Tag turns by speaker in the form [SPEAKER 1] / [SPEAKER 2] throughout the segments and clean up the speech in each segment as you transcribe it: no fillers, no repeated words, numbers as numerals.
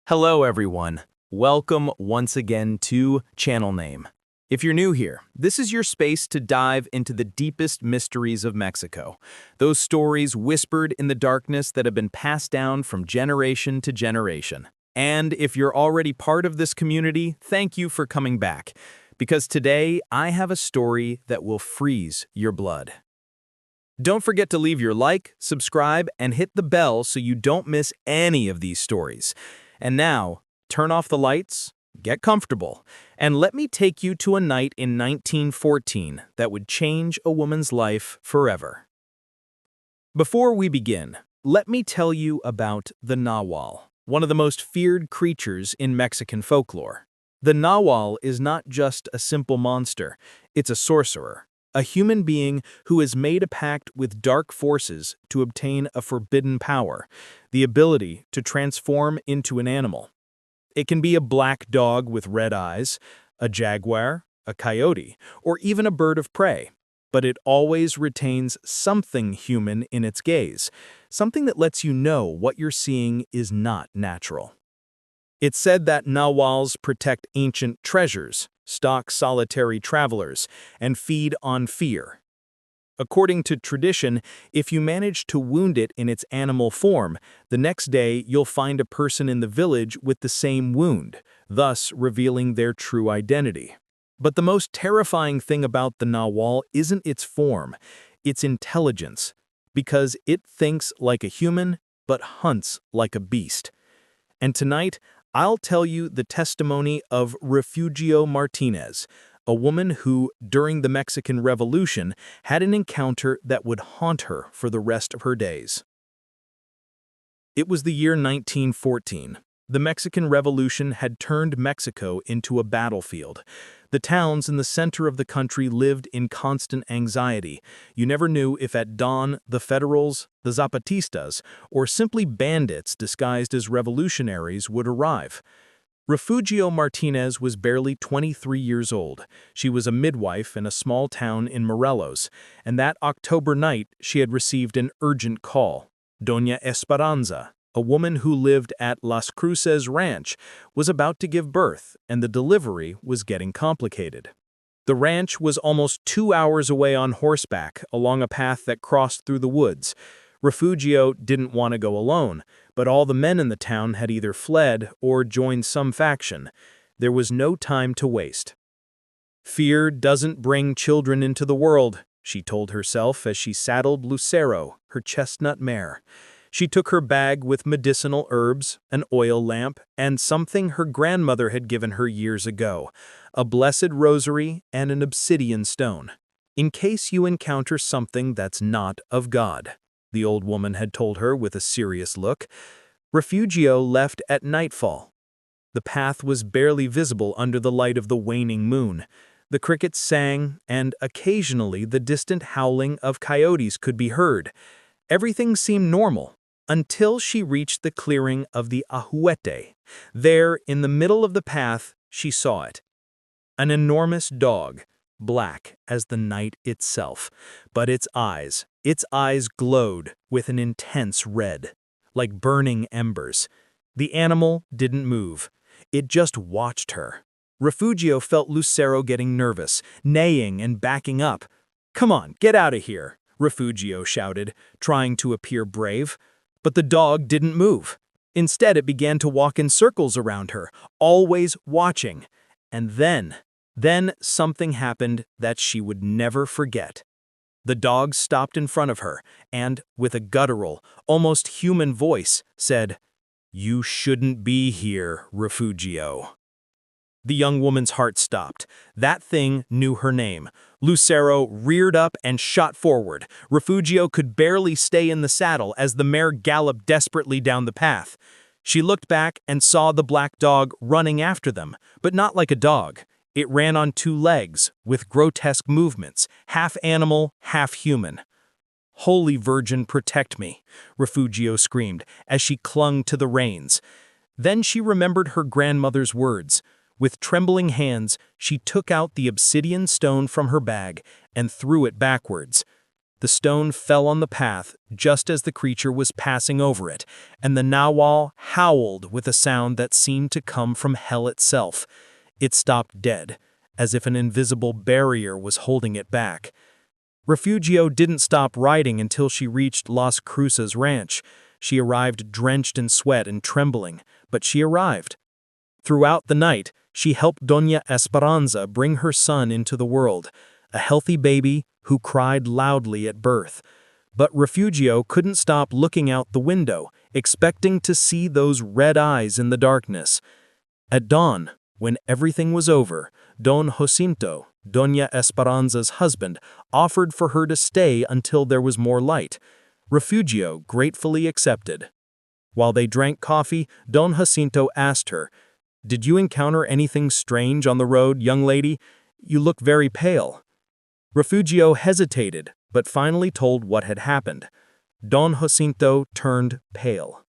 [SPEAKER 1] Hello everyone. Welcome once again to Channel Name. If you're new here, this is your space to dive into the deepest mysteries of Mexico. Those stories whispered in the darkness that have been passed down from generation to generation. And if you're already part of this community, thank you for coming back. Because today, I have a story that will freeze your blood. Don't forget to leave your like, subscribe, and hit the bell so you don't miss any of these stories. And now, turn off the lights, get comfortable, and let me take you to a night in 1914 that would change a woman's life forever. Before we begin, let me tell you about the Nahual, one of the most feared creatures in Mexican folklore. The Nahual is not just a simple monster, it's a sorcerer, a human being who has made a pact with dark forces to obtain a forbidden power, the ability to transform into an animal. It can be a black dog with red eyes, a jaguar, a coyote, or even a bird of prey, but it always retains something human in its gaze, something that lets you know what you're seeing is not natural. It's said that Nahuals protect ancient treasures, stalk solitary travelers, and feed on fear. According to tradition, if you manage to wound it in its animal form, the next day you'll find a person in the village with the same wound, thus revealing their true identity. But the most terrifying thing about the Nahual isn't its form, its intelligence, because it thinks like a human but hunts like a beast. And tonight, I'll tell you the testimony of Refugio Martínez, a woman who, during the Mexican Revolution, had an encounter that would haunt her for the rest of her days. It was the year 1914. The Mexican Revolution had turned Mexico into a battlefield. The towns in the center of the country lived in constant anxiety. You never knew if at dawn the Federals, the Zapatistas, or simply bandits disguised as revolutionaries would arrive. Refugio Martínez was barely 23 years old. She was a midwife in a small town in Morelos, and that October night she had received an urgent call. Doña Esperanza, a woman who lived at Las Cruces Ranch, was about to give birth, and the delivery was getting complicated. The ranch was almost 2 hours away on horseback along a path that crossed through the woods. Refugio didn't want to go alone, but all the men in the town had either fled or joined some faction. There was no time to waste. "Fear doesn't bring children into the world," she told herself as she saddled Lucero, her chestnut mare. She took her bag with medicinal herbs, an oil lamp, and something her grandmother had given her years ago, a blessed rosary and an obsidian stone. "In case you encounter something that's not of God," the old woman had told her with a serious look. Refugio left at nightfall. The path was barely visible under the light of the waning moon. The crickets sang, and occasionally the distant howling of coyotes could be heard. Everything seemed normal, until she reached the clearing of the Ahuete. There, in the middle of the path, she saw it. An enormous dog, black as the night itself, but its eyes glowed with an intense red, like burning embers. The animal didn't move. It just watched her. Refugio felt Lucero getting nervous, neighing and backing up. "Come on, get out of here," Refugio shouted, trying to appear brave. But the dog didn't move. Instead, it began to walk in circles around her, always watching. And then something happened that she would never forget. The dog stopped in front of her and, with a guttural, almost human voice, said, "You shouldn't be here, Refugio." The young woman's heart stopped. That thing knew her name. Lucero reared up and shot forward. Refugio could barely stay in the saddle as the mare galloped desperately down the path. She looked back and saw the black dog running after them, but not like a dog. It ran on 2 legs, with grotesque movements, half animal, half human. "Holy Virgin, protect me," Refugio screamed as she clung to the reins. Then she remembered her grandmother's words. With trembling hands, she took out the obsidian stone from her bag and threw it backwards. The stone fell on the path just as the creature was passing over it, and the Nahual howled with a sound that seemed to come from hell itself. It stopped dead, as if an invisible barrier was holding it back. Refugio didn't stop riding until she reached Las Cruces Ranch. She arrived drenched in sweat and trembling, but she arrived. Throughout the night, she helped Doña Esperanza bring her son into the world, a healthy baby who cried loudly at birth. But Refugio couldn't stop looking out the window, expecting to see those red eyes in the darkness. At dawn, when everything was over, Don Jacinto, Doña Esperanza's husband, offered for her to stay until there was more light. Refugio gratefully accepted. While they drank coffee, Don Jacinto asked her, "Did you encounter anything strange on the road, young lady? You look very pale." Refugio hesitated, but finally told what had happened. Don Jacinto turned pale.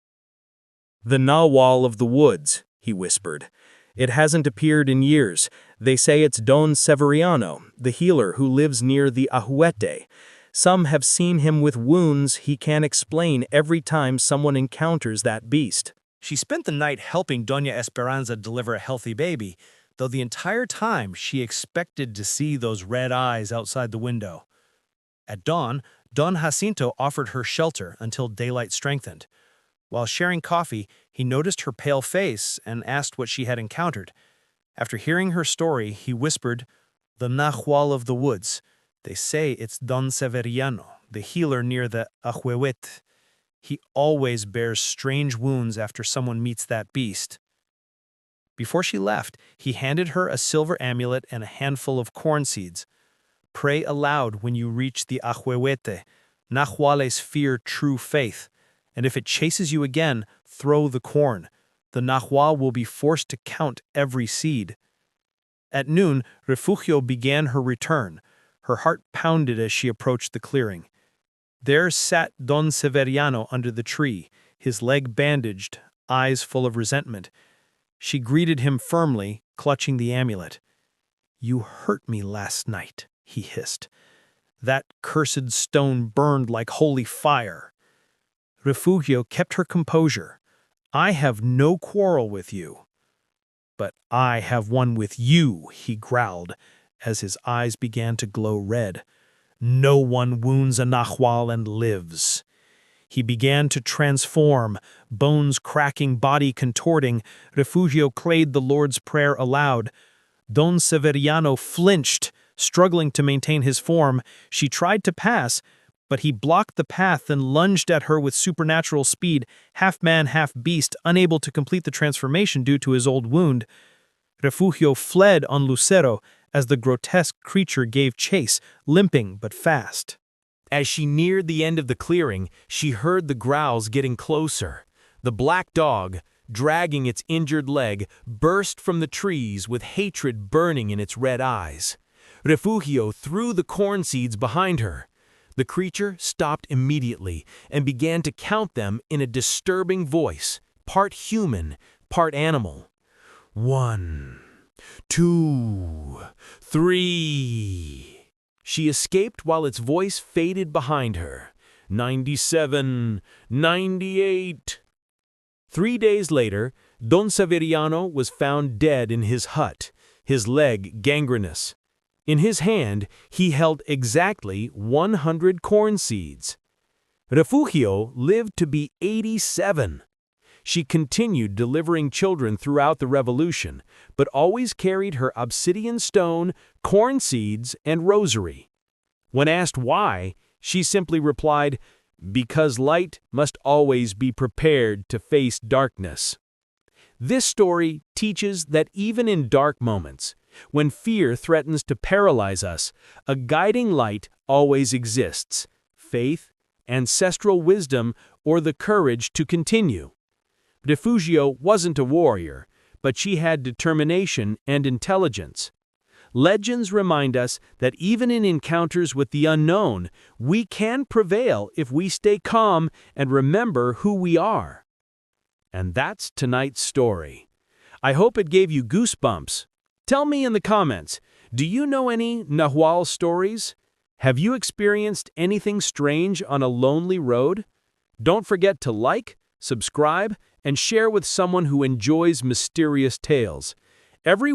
[SPEAKER 1] "The Nahual of the woods," he whispered. "It hasn't appeared in years. They say it's Don Severiano, the healer who lives near the Ahuete. Some have seen him with wounds he can't explain every time someone encounters that beast."
[SPEAKER 2] She spent the night helping Doña Esperanza deliver a healthy baby, though the entire time she expected to see those red eyes outside the window. At dawn, Don Jacinto offered her shelter until daylight strengthened. While sharing coffee, he noticed her pale face and asked what she had encountered. After hearing her story, he whispered, "The Nahual of the woods. They say it's Don Severiano, the healer near the Ahuehuete. He always bears strange wounds after someone meets that beast." Before she left, he handed her a silver amulet and a handful of corn seeds. "Pray aloud when you reach the Ahuehuete. Nahuales fear true faith, and if it chases you again, throw the corn. The Nahual will be forced to count every seed." At noon, Refugio began her return. Her heart pounded as she approached the clearing. There sat Don Severiano under the tree, his leg bandaged, eyes full of resentment. She greeted him firmly, clutching the amulet. "You hurt me last night," he hissed. "That cursed stone burned like holy fire." Refugio kept her composure. "I have no quarrel with you." "But I have one with you," he growled, as his eyes began to glow red. "No one wounds a Nahual and lives." He began to transform, bones cracking, body contorting. Refugio prayed the Lord's Prayer aloud. Don Severiano flinched, struggling to maintain his form. She tried to pass, but he blocked the path and lunged at her with supernatural speed, half man, half beast, unable to complete the transformation due to his old wound. Refugio fled on Lucero as the grotesque creature gave chase, limping but fast. As she neared the end of the clearing, she heard the growls getting closer. The black dog, dragging its injured leg, burst from the trees with hatred burning in its red eyes. Refugio threw the corn seeds behind her. The creature stopped immediately and began to count them in a disturbing voice, part human, part animal. 1, 2, 3... She escaped while its voice faded behind her. 97, 98. 3 days later, Don Severiano was found dead in his hut, his leg gangrenous. In his hand, he held exactly 100 corn seeds. Refugio lived to be 87. She continued delivering children throughout the revolution, but always carried her obsidian stone, corn seeds, and rosary. When asked why, she simply replied, "Because light must always be prepared to face darkness." This story teaches that even in dark moments, when fear threatens to paralyze us, a guiding light always exists: faith, ancestral wisdom, or the courage to continue. Refugio wasn't a warrior, but she had determination and intelligence. Legends remind us that even in encounters with the unknown, we can prevail if we stay calm and remember who we are. And that's tonight's story. I hope it gave you goosebumps. Tell me in the comments, do you know any Nahual stories? Have you experienced anything strange on a lonely road? Don't forget to like, subscribe, and share with someone who enjoys mysterious tales. Every